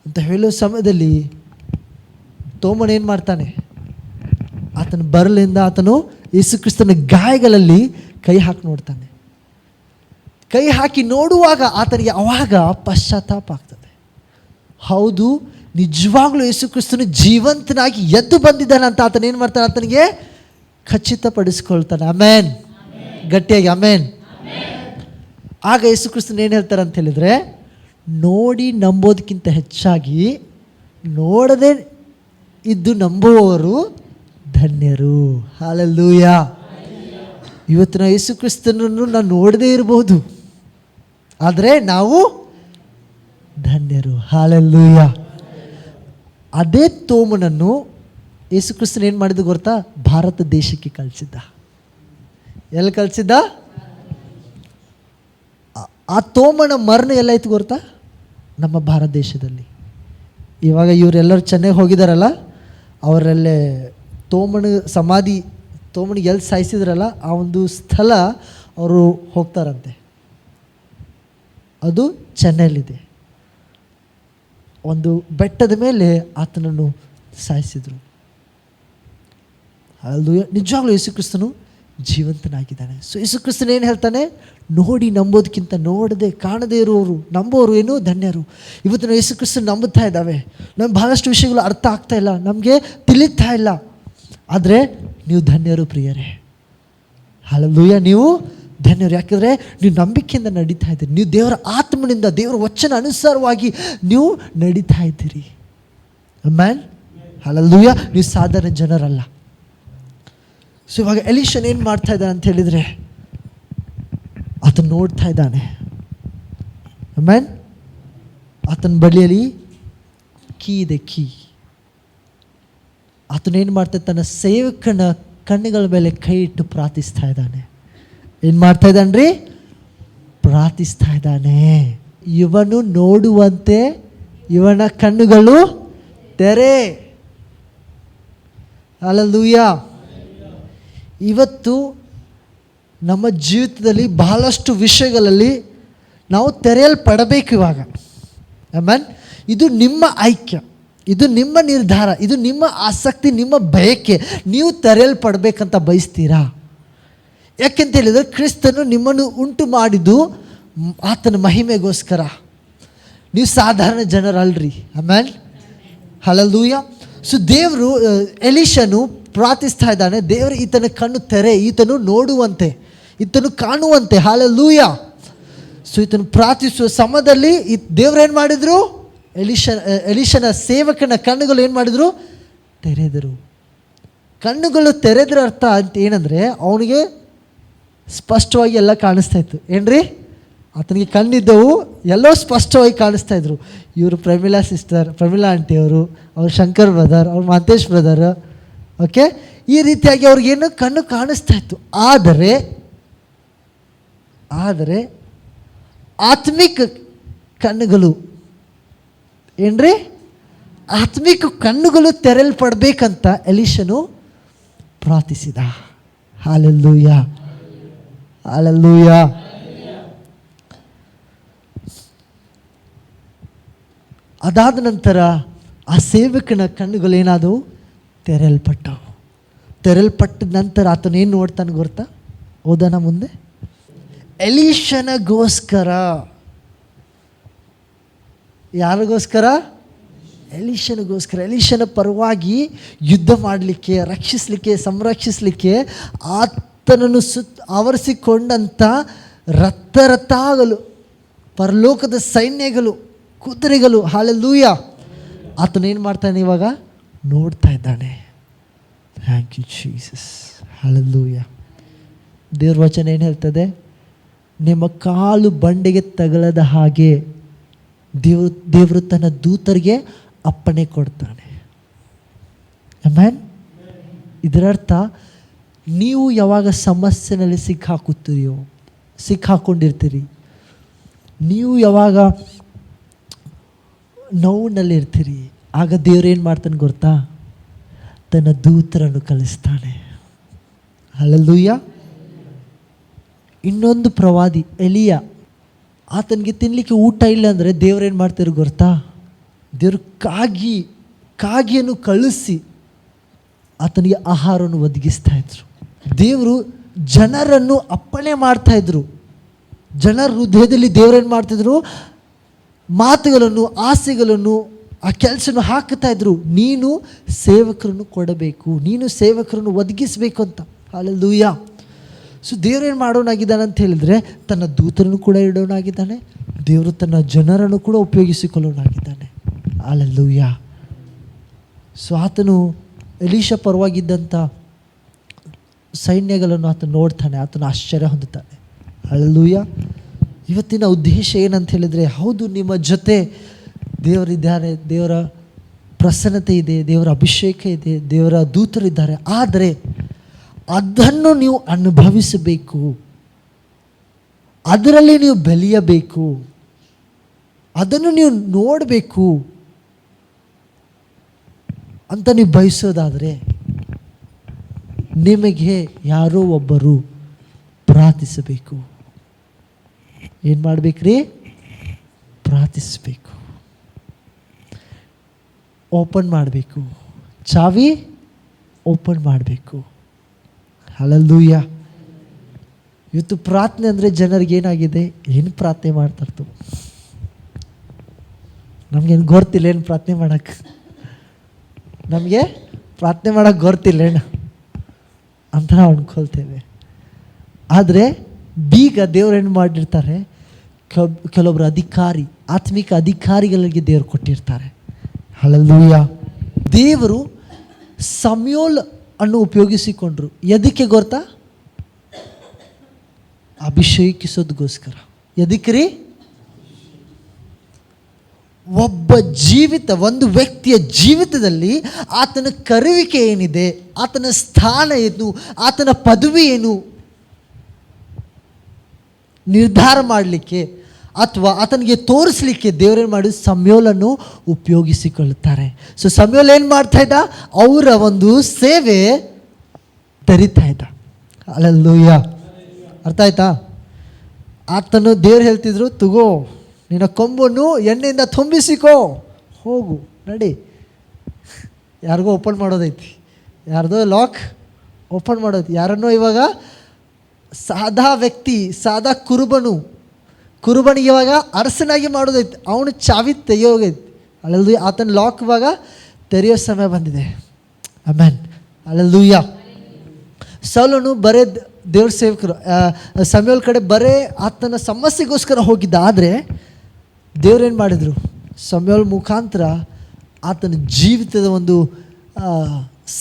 S1: ಅಂತ ಹೇಳೋ ಸಮಯದಲ್ಲಿ ತೋಮನ ಏನು ಮಾಡ್ತಾನೆ, ಆತನ ಬರಲಿಂದ ಆತನು ಯೇಸು ಕ್ರಿಸ್ತನ ಗಾಯಗಳಲ್ಲಿ ಕೈ ಹಾಕಿ ನೋಡ್ತಾನೆ. ಕೈ ಹಾಕಿ ನೋಡುವಾಗ ಆತನಿಗೆ ಅವಾಗ ಪಶ್ಚಾತ್ತಾಪ ಆಗ್ತದೆ. ಹೌದು, ನಿಜವಾಗ್ಲೂ ಯೇಸು ಕ್ರಿಸ್ತನು ಜೀವಂತನಾಗಿ ಎದ್ದು ಬಂದಿದ್ದಾನೆ ಅಂತ ಆತನೇನು ಮಾಡ್ತಾನೆ, ಆತನಿಗೆ ಖಚಿತಪಡಿಸ್ಕೊಳ್ತಾನೆ. ಆಮೇನ್. ಗಟ್ಟಿಯಾಗಿ ಆಮೇನ್. ಆಗ ಯೇಸು ಕ್ರಿಸ್ತನು ಏನು ಹೇಳ್ತಾರೆ ಅಂತ ಹೇಳಿದರೆ, ನೋಡಿ ನಂಬೋದಕ್ಕಿಂತ ಹೆಚ್ಚಾಗಿ ನೋಡದೆ ಇದ್ದು ನಂಬುವವರು ಧನ್ಯರು. ಹಲ್ಲೆಲೂಯಾ. ಇವತ್ತಿನ ಯೇಸು ಕ್ರಿಸ್ತನನ್ನು ನಾನು ನೋಡದೇ ಇರಬಹುದು, ಆದರೆ ನಾವು ಧನ್ಯರು. ಹಲ್ಲೆಲೂಯ. ಅದೇ ತೋಮನನ್ನು ಯೇಸು ಕ್ರಿಸ್ತನ ಏನು ಮಾಡಿದ್ದು ಗೊತ್ತಾ? ಭಾರತ ದೇಶಕ್ಕೆ ಕಳಿಸಿದ್ದ. ಎಲ್ಲಿ ಕಳಿಸಿದ್ದ? ಆ ತೋಮನ ಮರಣ ಎಲ್ಲಾಯ್ತು ಗೊತ್ತಾ? ನಮ್ಮ ಭಾರತ ದೇಶದಲ್ಲಿ. ಇವಾಗ ಇವರೆಲ್ಲರೂ ಚೆನ್ನೈಗೆ ಹೋಗಿದಾರಲ್ಲ, ಅವರಲ್ಲೇ ತೋಮನ ಸಮಾಧಿ, ತೋಮನಿಗೆ ಎಲ್ಲಿ ಸಾಯಿಸಿದ್ರಲ್ಲ ಆ ಒಂದು ಸ್ಥಳ ಅವರು ಹೋಗ್ತಾರಂತೆ. ಅದು ಚೆನ್ನೈಲಿದೆ. ಒಂದು ಬೆಟ್ಟದ ಮೇಲೆ ಆತನನ್ನು ಸಾಯಿಸಿದರು. ಅದು ನಿಜವಾಗ್ಲೂ ಯೇಸು ಕ್ರಿಸ್ತನು ಜೀವಂತನಾಗಿದ್ದಾನೆ. ಸೊ ಯೇಸು ಕ್ರಿಸ್ತನು ಏನು ಹೇಳ್ತಾನೆ? ನೋಡಿ ನಂಬೋದಕ್ಕಿಂತ ನೋಡದೆ ಕಾಣದೇ ಇರುವವರು ನಂಬೋರು ಏನು ಧನ್ಯರು. ಇವತ್ತು ನಾವು ಯೇಸು ಕ್ರಿಸ್ತನ ನಂಬುತ್ತಾ ಇದ್ದಾವೆ, ನಮ್ಗೆ ಬಹಳಷ್ಟು ವಿಷಯಗಳು ಅರ್ಥ ಆಗ್ತಾ ಇಲ್ಲ, ನಮಗೆ ತಿಳಿತಾ ಇಲ್ಲ, ಆದರೆ ನೀವು ಧನ್ಯರು ಪ್ರಿಯರೇ. ಹಲ್ಲೆಲೂಯ. ನೀವು ಧನ್ಯರು. ಯಾಕೆಂದರೆ ನೀವು ನಂಬಿಕೆಯಿಂದ ನಡೀತಾ ಇದ್ದೀರಿ, ನೀವು ದೇವರ ಆತ್ಮನಿಂದ ದೇವರ ವಚನ ಅನುಸಾರವಾಗಿ ನೀವು ನಡೀತಾ ಇದ್ದೀರಿ. ಆಮೆನ್. ಹಲ್ಲೆಲೂಯ. ನೀವು ಸಾಧಾರಣ ಜನರಲ್ಲ. ಸೊ ಇವಾಗ ಎಲಿಷನ್ ಏನು ಮಾಡ್ತಾ ಇದ್ದಾನೆ ಅಂತ ಹೇಳಿದರೆ, ಆತನ ನೋಡ್ತಾ ಇದ್ದಾನೆ. ಆಮೆನ್. ಆತನ ಬಳಿಯಲ್ಲಿ ಕೀ ಇದೆ, ಕೀ. ಆತನೇನು ಮಾಡ್ತಾ ತನ್ನ ಸೇವಕನ ಕಣ್ಣುಗಳ ಮೇಲೆ ಕೈ ಇಟ್ಟು ಪ್ರಾರ್ಥಿಸ್ತಾ ಇದ್ದಾನೆ. ಏನು ಮಾಡ್ತಾ ಇದ್ದಾನ್ರಿ? ಪ್ರಾರ್ಥಿಸ್ತಾ ಇದ್ದಾನೆ. ಇವನು ನೋಡುವಂತೆ ಇವನ ಕಣ್ಣುಗಳು ತೆರೆ. ಹಲ್ಲೆಲೂಯ. ಇವತ್ತು ನಮ್ಮ ಜೀವಿತದಲ್ಲಿ ಬಹಳಷ್ಟು ವಿಷಯಗಳಲ್ಲಿ ನಾವು ತೆರೆಯಲ್ಪಡಬೇಕು ಇವಾಗ. ಆಮೆನ್. ಇದು ನಿಮ್ಮ ಆಯ್ಕೆ, ಇದು ನಿಮ್ಮ ನಿರ್ಧಾರ, ಇದು ನಿಮ್ಮ ಆಸಕ್ತಿ, ನಿಮ್ಮ ಬಯಕೆ. ನೀವು ತೆರೆಯಲ್ಪಡಬೇಕಂತ ಬಯಸ್ತೀರಾ? ಯಾಕೆಂತ ಹೇಳಿದರೆ ಕ್ರಿಸ್ತನು ನಿಮ್ಮನ್ನು ಉಂಟು ಮಾಡಿದ್ದು ಆತನ ಮಹಿಮೆಗೋಸ್ಕರ. ನೀವು ಸಾಧಾರಣ ಜನರಲ್ರಿ. ಆಮೆನ್. ಹಲ್ಲೆಲೂಯ. ಸೊ ದೇವರು ಎಲಿಷನು ಪ್ರಾರ್ಥಿಸ್ತಾ ಇದ್ದಾನೆ, ದೇವರು ಈತನ ಕಣ್ಣು ತೆರೆ, ಈತನು ನೋಡುವಂತೆ, ಈತನು ಕಾಣುವಂತೆ. ಹಲ್ಲೆಲೂಯ. ಸೊ ಈತನು ಪ್ರಾರ್ಥಿಸುವ ಸಮಯದಲ್ಲಿ ದೇವ್ರು ಏನು ಮಾಡಿದರು? ಎಲಿಷನ ಸೇವಕನ ಕಣ್ಣುಗಳು ಏನು ಮಾಡಿದರು? ತೆರೆದರು. ಕಣ್ಣುಗಳು ತೆರೆದ್ರ ಅರ್ಥ ಅಂತ ಏನಂದರೆ ಅವನಿಗೆ ಸ್ಪಷ್ಟವಾಗಿ ಎಲ್ಲ ಕಾಣಿಸ್ತಾ ಇತ್ತು. ಏನ್ರಿ? ಆತನಿಗೆ ಕಣ್ಣಿದ್ದವು ಎಲ್ಲೋ ಸ್ಪಷ್ಟವಾಗಿ ಕಾಣಿಸ್ತಾ ಇದ್ರು. ಇವರು ಪ್ರಮೀಳಾ ಸಿಸ್ಟರ್, ಪ್ರಮೀಳಾ ಆಂಟಿಯವರು, ಅವ್ರು ಶಂಕರ್ ಬ್ರದರ್, ಅವ್ರು ಮಹಂತೇಶ್ ಬ್ರದರ್, ಓಕೆ, ಈ ರೀತಿಯಾಗಿ ಅವ್ರಿಗೇನು ಕಣ್ಣು ಕಾಣಿಸ್ತಾ ಇತ್ತು. ಆದರೆ ಆತ್ಮಿಕ ಕಣ್ಣುಗಳು ಏನ್ರಿ? ಆತ್ಮಿಕ ಕಣ್ಣುಗಳು ತೆರೆಯಲ್ಪಡಬೇಕಂತ ಎಲಿಷನು ಪ್ರಾರ್ಥಿಸಿದ. ಹಲ್ಲೆಲೂಯ. ಹಲ್ಲೆಲೂಯ. ಅದಾದ ನಂತರ ಆ ಸೇವಕನ ಕಣ್ಣುಗಳೇನಾದವು? ತೆರೆಯಲ್ಪಟ್ಟವು. ತೆರೆಯಲ್ಪಟ್ಟ ನಂತರ ಆತನೇನು ನೋಡ್ತಾನೆ ಗೊತ್ತಾ? ಓದೋಣ ಮುಂದೆ. ಎಲಿಷನಿಗೋಸ್ಕರ. ಯಾರಿಗೋಸ್ಕರ? ಎಲಿಷನಿಗೋಸ್ಕರ. ಎಲಿಷನ ಪರವಾಗಿ ಯುದ್ಧ ಮಾಡಲಿಕ್ಕೆ, ರಕ್ಷಿಸಲಿಕ್ಕೆ, ಸಂರಕ್ಷಿಸಲಿಕ್ಕೆ ಆತನನ್ನು ಆವರಿಸಿಕೊಂಡಂಥ ರಥಗಳು, ಪರಲೋಕದ ಸೈನ್ಯಗಳು, ಕುದುರೆಗಳು. ಹಲ್ಲೆಲೂಯ. ಆತನೇನು ಮಾಡ್ತಾನೆ ಇವಾಗ? ನೋಡ್ತಾ ಇದ್ದಾನೆ. Thank you Jesus. ಹಲ್ಲೆಲೂಯ. ದೇವ್ರ ವಚನ ಏನು ಹೇಳ್ತದೆ? ನಿಮ್ಮ ಕಾಲು ಬಂಡೆಗೆ ತಗಲದ ಹಾಗೆ ದೇವರು ತನ್ನ ದೂತರಿಗೆ ಅಪ್ಪಣೆ ಕೊಡ್ತಾನೆ. ಆಮೆನ್. ಇದರರ್ಥ ನೀವು ಯಾವಾಗ ಸಮಸ್ಯೆನಲ್ಲಿ ಸಿಕ್ಕಾಕೊಂಡಿರ್ತೀರಿ, ನೀವು ಯಾವಾಗ ನೋವಿನಲ್ಲಿರ್ತೀರಿ, ಆಗ ದೇವ್ರು ಏನು ಮಾಡ್ತಾನೆ ಗೊತ್ತಾ? ತನ್ನ ದೂತರನ್ನು ಕಳಿಸ್ತಾನೆ. ಹಲ್ಲೆಲೂಯ. ಇನ್ನೊಂದು ಪ್ರವಾದಿ ಎಲಿಯ, ಆತನಿಗೆ ತಿನ್ನಲಿಕ್ಕೆ ಊಟ ಇಲ್ಲ ಅಂದರೆ ದೇವ್ರೇನು ಮಾಡ್ತಾರೆ ಗೊತ್ತಾ? ದೇವರು ಕಾಗಿಯನ್ನು ಕಳಿಸಿ ಆತನಿಗೆ ಆಹಾರವನ್ನು ಒದಗಿಸ್ತಾ ಇದ್ರು. ದೇವರು ಜನರನ್ನು ಅಪ್ಪಣೆ ಮಾಡ್ತಾಯಿದ್ರು. ಜನರ ಹೃದಯದಲ್ಲಿ ದೇವರೇನು ಮಾಡ್ತಿದ್ರು? ಮಾತುಗಳನ್ನು, ಆಸೆಗಳನ್ನು, ಆ ಕೆಲಸವನ್ನು ಹಾಕ್ತಾ ಇದ್ರು. ನೀನು ಸೇವಕರನ್ನು ಕೊಡಬೇಕು, ನೀನು ಸೇವಕರನ್ನು ಒದಗಿಸಬೇಕು ಅಂತ. ಹಲ್ಲೆಲೂಯ. ಸೊ ದೇವರೇನು ಮಾಡೋನಾಗಿದ್ದಾನೆ ಅಂತ ಹೇಳಿದರೆ, ತನ್ನ ದೂತರನ್ನು ಕೂಡ ಇಡೋನಾಗಿದ್ದಾನೆ, ದೇವರು ತನ್ನ ಜನರನ್ನು ಕೂಡ ಉಪಯೋಗಿಸಿಕೊಳ್ಳೋನಾಗಿದ್ದಾನೆ. ಹಲ್ಲೆಲೂಯ. ಸೊ ಆತನು ಎಲೀಷ ಪರವಾಗಿದ್ದಂಥ ಸೈನ್ಯಗಳನ್ನು ಆತನು ನೋಡ್ತಾನೆ, ಆತನು ಆಶ್ಚರ್ಯ ಹೊಂದುತ್ತಾನೆ. ಹಲ್ಲೆಲೂಯಾ. ಇವತ್ತಿನ ಉದ್ದೇಶ ಏನಂತ ಹೇಳಿದರೆ, ಹೌದು ನಿಮ್ಮ ಜೊತೆ ದೇವರಿದ್ದಾರೆ, ದೇವರ ಪ್ರಸನ್ನತೆ ಇದೆ, ದೇವರ ಅಭಿಷೇಕ ಇದೆ, ದೇವರ ದೂತರಿದ್ದಾರೆ. ಆದರೆ ಅದನ್ನು ನೀವು ಅನುಭವಿಸಬೇಕು, ಅದರಲ್ಲಿ ನೀವು ಬೆಳೆಯಬೇಕು, ಅದನ್ನು ನೀವು ನೋಡಬೇಕು ಅಂತ ನೀವು ಬಯಸೋದಾದರೆ ನಿಮಗೆ ಯಾರೋ ಒಬ್ಬರು ಪ್ರಾರ್ಥಿಸಬೇಕು. ಏನು ಮಾಡಬೇಕ್ರಿ? ಪ್ರಾರ್ಥಿಸಬೇಕು, ಓಪನ್ ಮಾಡಬೇಕು, ಚಾವಿ ಓಪನ್ ಮಾಡಬೇಕು. ಹಲ್ಲೆಲೂಯಾ. ಇವತ್ತು ಪ್ರಾರ್ಥನೆ ಅಂದರೆ ಜನರಿಗೆ ಏನಾಗಿದೆ, ಏನು ಪ್ರಾರ್ಥನೆ ಮಾಡ್ತಾರ್ತು, ನಮಗೇನು ಗೊತ್ತಿಲ್ಲ ಏನು ಪ್ರಾರ್ಥನೆ ಮಾಡೋಕ್ಕೆ, ನಮಗೆ ಪ್ರಾರ್ಥನೆ ಮಾಡೋಕ್ಕೆ ಗೊತ್ತಿಲ್ಲೇನು ಅಂತ ನಾವು ಅಂದ್ಕೊಳ್ತೇವೆ. ಆದರೆ ಬೀಗ ದೇವ್ರೇನು ಮಾಡಿರ್ತಾರೆ, ಕೆಲವೊಬ್ಬರು ಅಧಿಕಾರಿ, ಆತ್ಮಿಕ ಅಧಿಕಾರಿಗಳಿಗೆ ದೇವರು ಕೊಟ್ಟಿರ್ತಾರೆ. ಹಲ್ಲೆಲೂಯಾ. ದೇವರು ಸಮಯೋಲ್ ಅನ್ನು ಉಪಯೋಗಿಸಿಕೊಂಡ್ರು. ಎದಕ್ಕೆ ಗೊತ್ತಾ? ಅಭಿಷೇಕಿಸೋದಕ್ಕೋಸ್ಕರ. ಎದಕ್ಕೆ ರೀ? ಒಬ್ಬ ಜೀವಿತ, ಒಂದು ವ್ಯಕ್ತಿಯ ಜೀವಿತದಲ್ಲಿ ಆತನ ಕರುವಿಕೆ ಏನಿದೆ, ಆತನ ಸ್ಥಾನ ಏನು, ಆತನ ಪದವಿ ಏನು ನಿರ್ಧಾರ ಮಾಡಲಿಕ್ಕೆ ಅಥವಾ ಆತನಿಗೆ ತೋರಿಸಲಿಕ್ಕೆ ದೇವರೇನು ಮಾಡಿ ಸಮಯೋಲನ್ನು ಉಪಯೋಗಿಸಿಕೊಳ್ಳುತ್ತಾರೆ. ಸೊ ಸಮಯೋಲ್ ಏನು ಮಾಡ್ತಾ ಇದ್ದ? ಅವರ ಒಂದು ಸೇವೆ ತರಿತಾ ಇದ್ದ. ಹಲ್ಲೆಲೂಯಾ. ಅರ್ಥ ಆಯ್ತಾ? ಆತನು ದೇವ್ರು ಹೇಳ್ತಿದ್ರು, ತಗೋ ನಿನ್ನ ಕೊಂಬನ್ನು ಎಣ್ಣೆಯಿಂದ ತುಂಬಿಸಿಕೋ, ಹೋಗು ನಡಿ. ಯಾರಿಗೋ ಓಪನ್ ಮಾಡೋದೈತಿ, ಯಾರ್ದೋ ಲಾಕ್ ಓಪನ್ ಮಾಡೋದು. ಯಾರನ್ನೋ ಇವಾಗ ಸಾದಾ ವ್ಯಕ್ತಿ, ಸಾದಾ ಕುರುಬನಿಗೆ ಇವಾಗ ಅರಸನಾಗಿ ಮಾಡೋದೈತಿ, ಅವನು ಚಾವಿ ತೆಗೆಯೋಗೈತಿ. ಹಲ್ಲೆಲೂಯಾ. ಆತನ ಲಾಕ್ ಇವಾಗ ತೆರೆಯೋ ಸಮಯ ಬಂದಿದೆ. ಆಮೆನ್. ಹಲ್ಲೆಲೂಯಾ. ಸೌಲನು ಬರೇ ದೇವ್ರ ಸೇವಕರು ಸಮಯೋಲ್ ಕಡೆ ಬರೇ ಆತನ ಸಮಸ್ಯೆಗೋಸ್ಕರ ಹೋಗಿದ್ದ. ಆದರೆ ದೇವ್ರೇನು ಮಾಡಿದರು? ಸಮಯೋಲ್ ಮುಖಾಂತರ ಆತನ ಜೀವಿತದ ಒಂದು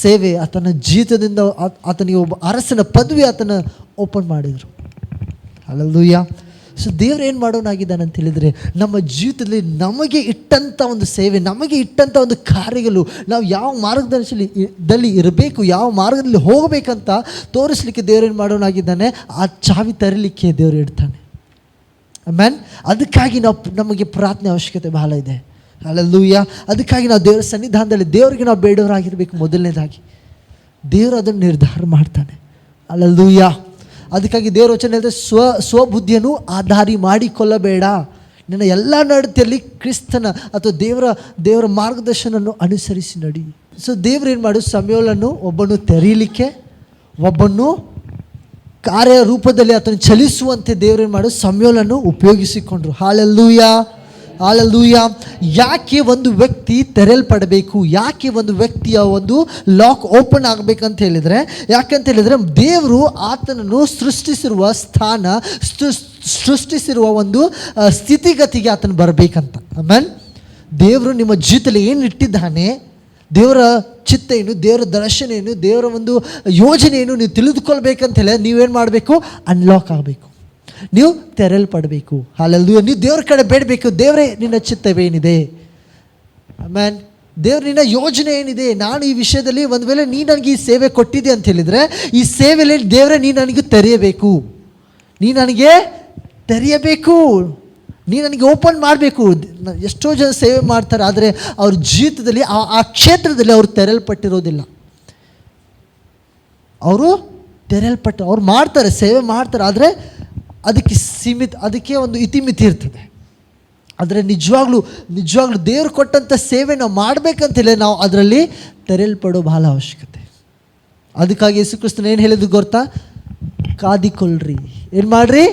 S1: ಸೇವೆ, ಆತನ ಜೀವಿತದಿಂದ ಆತನಿಗೆ ಒಬ್ಬ ಅರಸನ ಪದವಿ ಆತನ ಓಪನ್ ಮಾಡಿದರು. ಹಲ್ಲೆಲೂಯಾ. ಸೊ ದೇವ್ರು ಏನು ಮಾಡೋನಾಗಿದ್ದಾನೆ ಅಂತ ಹೇಳಿದರೆ, ನಮ್ಮ ಜೀವಿತದಲ್ಲಿ ನಮಗೆ ಇಟ್ಟಂಥ ಒಂದು ಸೇವೆ, ನಮಗೆ ಇಟ್ಟಂಥ ಒಂದು ಕಾರ್ಯಗಳು, ನಾವು ಯಾವ ಮಾರ್ಗದರ್ಶನದಲ್ಲಿ ಇರಬೇಕು, ಯಾವ ಮಾರ್ಗದಲ್ಲಿ ಹೋಗಬೇಕಂತ ತೋರಿಸ್ಲಿಕ್ಕೆ ದೇವ್ರೇನು ಮಾಡೋನಾಗಿದ್ದಾನೆ, ಆ ಚಾವಿ ತರಲಿಕ್ಕೆ ದೇವರು ಇಡ್ತಾನೆ. ಆಮೆನ್. ಅದಕ್ಕಾಗಿ ನಮಗೆ ಪ್ರಾರ್ಥನೆ ಅವಶ್ಯಕತೆ ಬಹಳ ಇದೆ. ಹಲ್ಲೆಲೂಯಾ. ಅದಕ್ಕಾಗಿ ನಾವು ದೇವರ ಸನ್ನಿಧಾನದಲ್ಲಿ ದೇವರಿಗೆ ನಾವು ಬೇಡವರಾಗಿರಬೇಕು. ಮೊದಲನೇದಾಗಿ ದೇವರು ಅದನ್ನು ನಿರ್ಧಾರ ಮಾಡ್ತಾನೆ. ಹಲ್ಲೆಲೂಯಾ. ಅದಕ್ಕಾಗಿ ದೇವರ ವಚನ ಹೇಳಿದ್ರೆ, ಸ್ವಬುದ್ಧಿಯನ್ನು ಆಧಾರಿ ಮಾಡಿಕೊಳ್ಳಬೇಡ, ನಿನ್ನ ಎಲ್ಲ ನಡತೆಯಲ್ಲಿ ಕ್ರಿಸ್ತನ ಅಥವಾ ದೇವರ ಮಾರ್ಗದರ್ಶನವನ್ನು ಅನುಸರಿಸಿ ನಡಿ. ಸೊ ದೇವ್ರು ಏನು ಮಾಡು, ಸಮಯೋಲನ್ನು ಒಬ್ಬನು ತೆರೀಲಿಕ್ಕೆ, ಒಬ್ಬನು ಕಾರ್ಯ ರೂಪದಲ್ಲಿ ಆತನು ಚಲಿಸುವಂತೆ ದೇವ್ರೇನು ಮಾಡು, ಸಮಯೋಲನ್ನು ಉಪಯೋಗಿಸಿಕೊಂಡ್ರು. ಹಲ್ಲೆಲೂಯಾ. ಹಲ್ಲೆಲೂಯಾ. ಯಾಕೆ ಒಂದು ವ್ಯಕ್ತಿ ತೆರೆಯಲ್ಪಡಬೇಕು, ಯಾಕೆ ಒಂದು ವ್ಯಕ್ತಿಯ ಒಂದು ಲಾಕ್ ಓಪನ್ ಆಗಬೇಕಂತ ಹೇಳಿದರೆ, ಯಾಕಂತ ಹೇಳಿದರೆ ದೇವರು ಆತನನ್ನು ಸೃಷ್ಟಿಸಿರುವ ಸ್ಥಾನ, ಸೃಷ್ಟಿಸಿರುವ ಒಂದು ಸ್ಥಿತಿಗತಿಗೆ ಆತನು ಬರಬೇಕಂತ. ಆಮೆನ್. ದೇವರು ನಿಮ್ಮ ಜೀವಿತದಲ್ಲಿ ಏನು ಇಟ್ಟಿದ್ದಾನೆ, ದೇವರ ಚಿತ್ತ ಏನು, ದೇವರ ದರ್ಶನ ಏನು, ದೇವರ ಒಂದು ಯೋಜನೆ ಏನು ನೀವು ತಿಳಿದುಕೊಳ್ಬೇಕಂತ ಹೇಳಿ ನೀವೇನು ಮಾಡಬೇಕು? ಅನ್ಲಾಕ್ ಆಗಬೇಕು, ನೀವು ತೆರೆಯಲ್ಪಡಬೇಕು. ಹಲ್ಲೆಲೂಯಾ. ನೀವು ದೇವ್ರ ಕಡೆ ಬೇಡಬೇಕು. ದೇವರೇ ನಿನ್ನ ಚಿತ್ತವೇನಿದೆ, ಆಮೆನ್, ದೇವ್ರ ನಿನ್ನ ಯೋಜನೆ ಏನಿದೆ, ನಾನು ಈ ವಿಷಯದಲ್ಲಿ ಒಂದು ವೇಳೆ ನೀ ನನಗೆ ಈ ಸೇವೆ ಕೊಟ್ಟಿದ್ದೆ ಅಂತ ಹೇಳಿದರೆ, ಈ ಸೇವೆಯಲ್ಲಿ ದೇವರೇ ನೀ ನನಗೆ ತೆರೆಯಬೇಕು, ನೀ ನನಗೆ ತೆರೆಯಬೇಕು, ನೀ ನನಗೆ ಓಪನ್ ಮಾಡಬೇಕು. ಎಷ್ಟೋ ಜನ ಸೇವೆ ಮಾಡ್ತಾರೆ, ಆದರೆ ಅವ್ರ ಜೀವಿತದಲ್ಲಿ ಆ ಕ್ಷೇತ್ರದಲ್ಲಿ ಅವರು ತೆರೆಯಲ್ಪಟ್ಟಿರೋದಿಲ್ಲ. ಅವರು ಅವ್ರು ಮಾಡ್ತಾರೆ, ಸೇವೆ ಮಾಡ್ತಾರೆ, ಆದರೆ ಅದಕ್ಕೆ ಅದಕ್ಕೆ ಒಂದು ಇತಿಮಿತಿ ಇರ್ತದೆ. ಆದರೆ ನಿಜವಾಗ್ಲೂ ದೇವರು ಕೊಟ್ಟಂಥ ಸೇವೆ ನಾವು ಮಾಡಬೇಕಂತೇಳಿ ನಾವು ಅದರಲ್ಲಿ ತೆರೆಯಲ್ಪಡೋ ಬಹಳ ಅವಶ್ಯಕತೆ. ಅದಕ್ಕಾಗಿ ಯೇಸು ಕ್ರಿಸ್ತನು ಏನು ಹೇಳಿದ್ರು ಗೊತ್ತಾ? ಕಾದಿಕೊಳ್ಳ್ರಿ. ಏನು ಮಾಡ್ರಿ?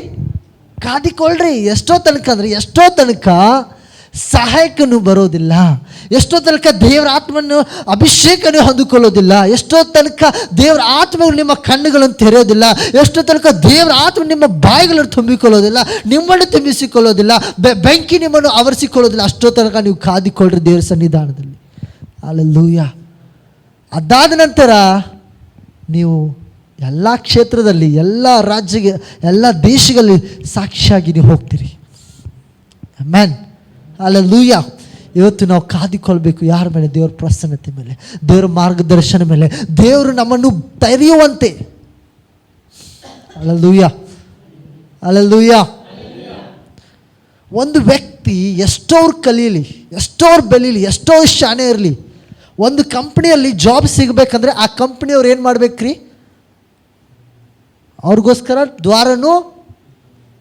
S1: ಕಾದಿಕೊಳ್ಳ್ರಿ. ಎಷ್ಟೋ ತನಕ ಸಹಾಯಕನು ಬರೋದಿಲ್ಲ, ಎಷ್ಟೋ ತನಕ ದೇವರ ಆತ್ಮನ್ನು ಅಭಿಷೇಕನೇ ಹೊಂದಿಕೊಳ್ಳೋದಿಲ್ಲ, ಎಷ್ಟೋ ತನಕ ದೇವರ ಆತ್ಮಗಳು ನಿಮ್ಮ ಕಣ್ಣುಗಳನ್ನು ತೆರೆಯೋದಿಲ್ಲ, ಎಷ್ಟೋ ತನಕ ದೇವರ ಆತ್ಮ ನಿಮ್ಮ ಬಾಯಿಗಳನ್ನು ತುಂಬಿಕೊಳ್ಳೋದಿಲ್ಲ, ನಿಮ್ಮನ್ನು ತುಂಬಿಸಿಕೊಳ್ಳೋದಿಲ್ಲ, ಬೆಂಕಿ ನಿಮ್ಮನ್ನು ಆವರಿಸಿಕೊಳ್ಳೋದಿಲ್ಲ. ಅಷ್ಟೋ ತನಕ ನೀವು ಕಾದಿಕೊಳ್ಳ್ರಿ ದೇವರ ಸನ್ನಿಧಾನದಲ್ಲಿ. ಹಲ್ಲೆಲೂಯಾ. ಅದಾದ ನಂತರ ನೀವು ಎಲ್ಲ ಕ್ಷೇತ್ರದಲ್ಲಿ, ಎಲ್ಲ ರಾಜ್ಯಗೆ, ಎಲ್ಲ ದೇಶಗಳಲ್ಲಿ ಸಾಕ್ಷಿಯಾಗಿ ನೀವು ಹೋಗ್ತೀರಿ. ಆಮೆನ್. ಹಲ್ಲೆಲೂಯಾ. ಇವತ್ತು ನಾವು ಕಾದಿಕೊಳ್ಬೇಕು ಯಾರ ಮೇಲೆ? ದೇವರ ಪ್ರಸನ್ನತೆ ಮೇಲೆ, ದೇವರ ಮಾರ್ಗದರ್ಶನ ಮೇಲೆ, ದೇವರು ನಮ್ಮನ್ನು ತೆರೆಯುವಂತೆ. Hallelujah, hallelujah. ಒಂದು ವ್ಯಕ್ತಿ ಎಷ್ಟೋ ಅವ್ರು ಕಲೀಲಿ, ಎಷ್ಟೋ ಅವ್ರು ಬೆಳೀಲಿ, ಎಷ್ಟೋ ಶಾಣೆ ಇರಲಿ, ಒಂದು ಕಂಪ್ನಿಯಲ್ಲಿ ಜಾಬ್ ಸಿಗಬೇಕಂದ್ರೆ ಆ ಕಂಪ್ನಿಯವ್ರು ಏನು ಮಾಡ್ಬೇಕ್ರಿ? ಅವ್ರಿಗೋಸ್ಕರ ದ್ವಾರನೂ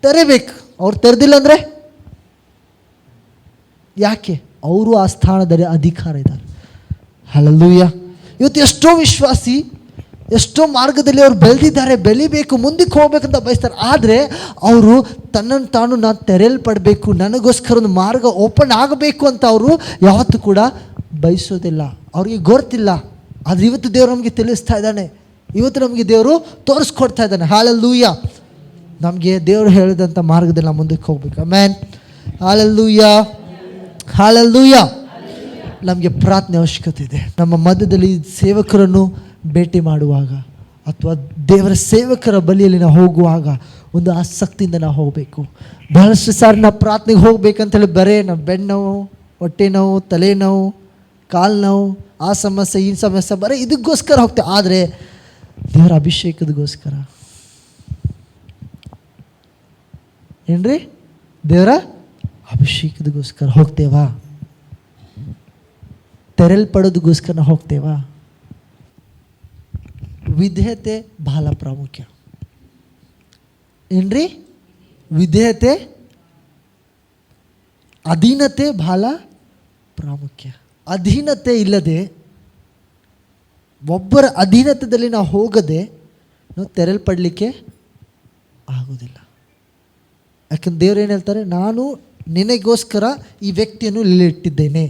S1: ತೆರಿಬೇಕು. ಅವ್ರು ತೆರೆದಿಲ್ಲ ಅಂದರೆ ಯಾಕೆ? ಅವರು ಆ ಸ್ಥಾನದಲ್ಲಿ ಅಧಿಕಾರ ಇದ್ದಾರೆ. ಹಲ್ಲೆಲೂಯಾ. ಇವತ್ತು ಎಷ್ಟೋ ವಿಶ್ವಾಸಿ ಎಷ್ಟೋ ಮಾರ್ಗದಲ್ಲಿ ಅವರು ಬೆಳೆದಿದ್ದಾರೆ, ಬೆಳಿಬೇಕು, ಮುಂದಕ್ಕೆ ಹೋಗ್ಬೇಕಂತ ಬಯಸ್ತಾರೆ. ಆದರೆ ಅವರು ತನ್ನನ್ನು ತಾನು ನಾನು ತೆರೆಯಲ್ಪಡಬೇಕು, ನನಗೋಸ್ಕರ ಒಂದು ಮಾರ್ಗ ಓಪನ್ ಆಗಬೇಕು ಅಂತ ಅವರು ಯಾವತ್ತೂ ಕೂಡ ಬಯಸೋದಿಲ್ಲ. ಅವ್ರಿಗೆ ಗೊತ್ತಿಲ್ಲ. ಆದರೆ ಇವತ್ತು ದೇವರು ನಮಗೆ ತಿಳಿಸ್ತಾ ಇದ್ದಾನೆ, ಇವತ್ತು ನಮಗೆ ದೇವರು ತೋರಿಸ್ಕೊಡ್ತಾ ಇದ್ದಾನೆ. ಹಲ್ಲೆಲೂಯಾ. ನಮಗೆ ದೇವರು ಹೇಳಿದಂಥ ಮಾರ್ಗದಲ್ಲಿ ನಾವು ಮುಂದಕ್ಕೆ ಹೋಗ್ಬೇಕು. ಆಮೆನ್. Hallelujah, hallelujah. ನಮಗೆ ಪ್ರಾರ್ಥನೆ ಅವಶ್ಯಕತೆ ಇದೆ. ನಮ್ಮ ಮಧ್ಯದಲ್ಲಿ ಸೇವಕರನ್ನು ಭೇಟಿ ಮಾಡುವಾಗ ಅಥವಾ ದೇವರ ಸೇವಕರ ಬಳಿಯಲ್ಲಿ ನಾವು ಹೋಗುವಾಗ ಒಂದು ಆಸಕ್ತಿಯಿಂದ ನಾವು ಹೋಗಬೇಕು. ಬಹಳಷ್ಟು ಸಾರಿ ನಾವು ಪ್ರಾರ್ಥನೆಗೆ ಹೋಗ್ಬೇಕಂತೇಳಿ ಬರೇ ನಾವು ಬೆನ್ನು ನೋವು, ಹೊಟ್ಟೆ ನೋವು, ತಲೆನೋವು, ಕಾಲು ನೋವು, ಆ ಸಮಸ್ಯೆ ಈ ಸಮಸ್ಯೆ ಬರೀ ಇದಕ್ಕೋಸ್ಕರ ಹೋಗ್ತೇವೆ. ಆದರೆ ದೇವರ ಅಭಿಷೇಕದಗೋಸ್ಕರ ಏನ್ರಿ? ದೇವರ ಅಭಿಷೇಕದಗೋಸ್ಕರ ಹೋಗ್ತೇವಾ? ತೆರೆಯಲ್ಪಡೋದಕ್ಕೋಸ್ಕರ ಹೋಗ್ತೇವಾ? ವಿಧೇಯತೆ ಬಹಳ ಪ್ರಾಮುಖ್ಯ. ಏನ್ರಿ? ವಿಧೇಯತೆ, ಅಧೀನತೆ ಬಹಳ ಪ್ರಾಮುಖ್ಯ. ಅಧೀನತೆ ಇಲ್ಲದೆ, ಒಬ್ಬರ ಅಧೀನತೆಯಲ್ಲಿ ನಾವು ಹೋಗದೆ ನಾವು ತೆರೆಯಲ್ಪಡಲಿಕ್ಕೆ ಆಗೋದಿಲ್ಲ. ಯಾಕಂದ್ರೆ ದೇವ್ರು ಏನು ಹೇಳ್ತಾರೆ? ನಾನು ನಿನಗೋಸ್ಕರ ಈ ವ್ಯಕ್ತಿಯನ್ನು ಇಲ್ಲಿ ಇಟ್ಟಿದ್ದೇನೆ,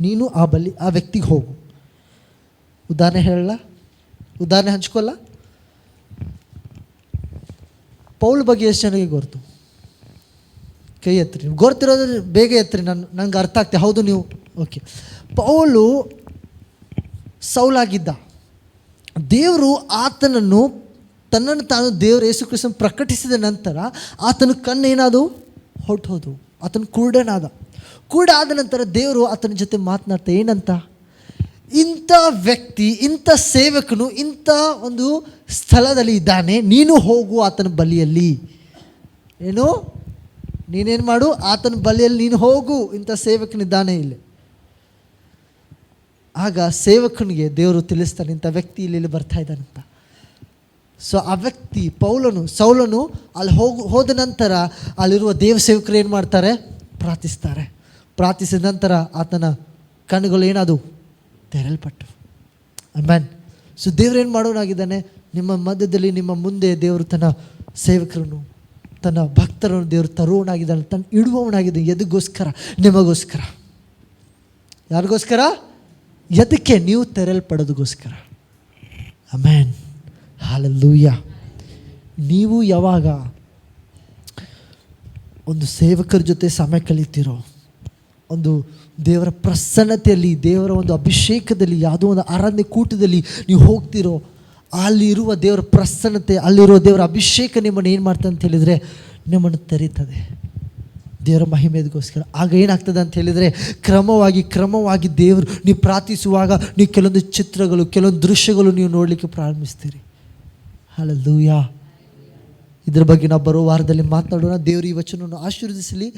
S1: ನೀನು ಆ ವ್ಯಕ್ತಿಗೆ ಹೋಗು. ಉದಾಹರಣೆ ಹೇಳಲ್ಲ? ಉದಾಹರಣೆ ಹಂಚ್ಕೊಲ್ಲ? ಪೌಲ್ ಬಗ್ಗೆ ಎಷ್ಟು ಜನಕ್ಕೆ ಗೊತ್ತು? ಕೈ ಎತ್ತರಿ. ಗೊತ್ತಿರೋದ್ರೆ ಬೇಗ ಎತ್ತರಿ, ನಂಗೆ ಅರ್ಥ ಆಗ್ತದೆ. ಹೌದು, ನೀವು ಓಕೆ. ಪೌಲು ಸೌಲಾಗಿದ್ದ. ದೇವರು ಆತನನ್ನು ತನ್ನನ್ನು ತಾನು ದೇವರು ಯೇಸು ಕ್ರಿಸ್ತನ ಪ್ರಕಟಿಸಿದ ನಂತರ ಆತನ ಕಣ್ಣೇನಾದವು? ಹೊರಟೋದು. ಆತನ ಕುರುಡನಾದ. ಕುರುಡಾದ ನಂತರ ದೇವರು ಆತನ ಜೊತೆ ಮಾತನಾಡ್ತಾ ಏನಂತ? ಇಂಥ ವ್ಯಕ್ತಿ, ಇಂಥ ಸೇವಕನು ಇಂಥ ಒಂದು ಸ್ಥಳದಲ್ಲಿ ಇದ್ದಾನೆ, ನೀನು ಹೋಗು ಆತನ ಬಳಿಯಲ್ಲಿ. ಏನು? ನೀನೇನು ಮಾಡು? ಆತನ ಬಳಿಯಲ್ಲಿ ನೀನು ಹೋಗು, ಇಂಥ ಸೇವಕನಿದ್ದಾನೆ ಇಲ್ಲಿ. ಆಗ ಸೇವಕನಿಗೆ ದೇವರು ತಿಳಿಸ್ತಾನೆ, ಇಂಥ ವ್ಯಕ್ತಿ ಇಲ್ಲಿ ಬರ್ತಾ ಇದ್ದಾನಂತ. ಸೊ ಆ ವ್ಯಕ್ತಿ ಸೌಲನು ಅಲ್ಲಿ ಹೋದ ನಂತರ ಅಲ್ಲಿರುವ ದೇವ ಸೇವಕರು ಏನು ಮಾಡ್ತಾರೆ? ಪ್ರಾರ್ಥಿಸ್ತಾರೆ. ಪ್ರಾರ್ಥಿಸಿದ ನಂತರ ಆತನ ಕಣ್ಣುಗಳು ಏನದು? ತೆರೆಯಲ್ಪಟ್ಟು. ಆಮೆನ್. ಸೊ ದೇವ್ರು ಏನು ಮಾಡೋನಾಗಿದ್ದಾನೆ? ನಿಮ್ಮ ಮಧ್ಯದಲ್ಲಿ, ನಿಮ್ಮ ಮುಂದೆ ದೇವರು ತನ್ನ ಸೇವಕರನ್ನು, ತನ್ನ ಭಕ್ತರನ್ನು ದೇವರು ತರುವವನಾಗಿದ್ದಾನೆ, ತನ್ನ ಇಡುವವನಾಗಿದ್ದಾನೆ. ಎದಕ್ಕೋಸ್ಕರ? ನಿಮಗೋಸ್ಕರ. ಯಾರಿಗೋಸ್ಕರ? ಎದಕ್ಕೆ? ನೀವು ತೆರೆಯಲ್ಪಡೋದಕ್ಕೋಸ್ಕರ. ಆಮೆನ್. ಹಲ್ಲೆಲೂಯಾ. ನೀವು ಯಾವಾಗ ಒಂದು ಸೇವಕರ ಜೊತೆ ಸಮಯ ಕಳೀತೀರೋ, ಒಂದು ದೇವರ ಪ್ರಸನ್ನತೆಯಲ್ಲಿ, ದೇವರ ಒಂದು ಅಭಿಷೇಕದಲ್ಲಿ, ಯಾವುದೋ ಒಂದು ಆರಾಧನೆ ಕೂಟದಲ್ಲಿ ನೀವು ಹೋಗ್ತಿರೋ, ಅಲ್ಲಿರುವ ದೇವರ ಪ್ರಸನ್ನತೆ, ಅಲ್ಲಿರುವ ದೇವರ ಅಭಿಷೇಕ ನಿಮ್ಮನ್ನು ಏನು ಮಾಡ್ತದೆ ಅಂತ ಹೇಳಿದರೆ, ನಿಮ್ಮನ್ನು ತೆರೀತದೆ ದೇವರ ಮಹಿಮೆಗೋಸ್ಕರ. ಆಗ ಏನಾಗ್ತದೆ ಅಂತ ಹೇಳಿದರೆ, ಕ್ರಮವಾಗಿ ದೇವರು, ನೀವು ಪ್ರಾರ್ಥಿಸುವಾಗ ನೀವು ಕೆಲವೊಂದು ಚಿತ್ರಗಳು, ಕೆಲವೊಂದು ದೃಶ್ಯಗಳು ನೀವು ನೋಡಲಿಕ್ಕೆ ಪ್ರಾರಂಭಿಸ್ತೀರಿ. ಹಲ್ಲೆಲೂಯಾ. ಇದ್ರ ಬಗ್ಗೆ ನಾವು ಬರೋ ವಾರದಲ್ಲಿ ಮಾತನಾಡೋಣ. ದೇವರು ಈ ವಚನವನ್ನು ಆಶೀರ್ವದಿಸಲಿ.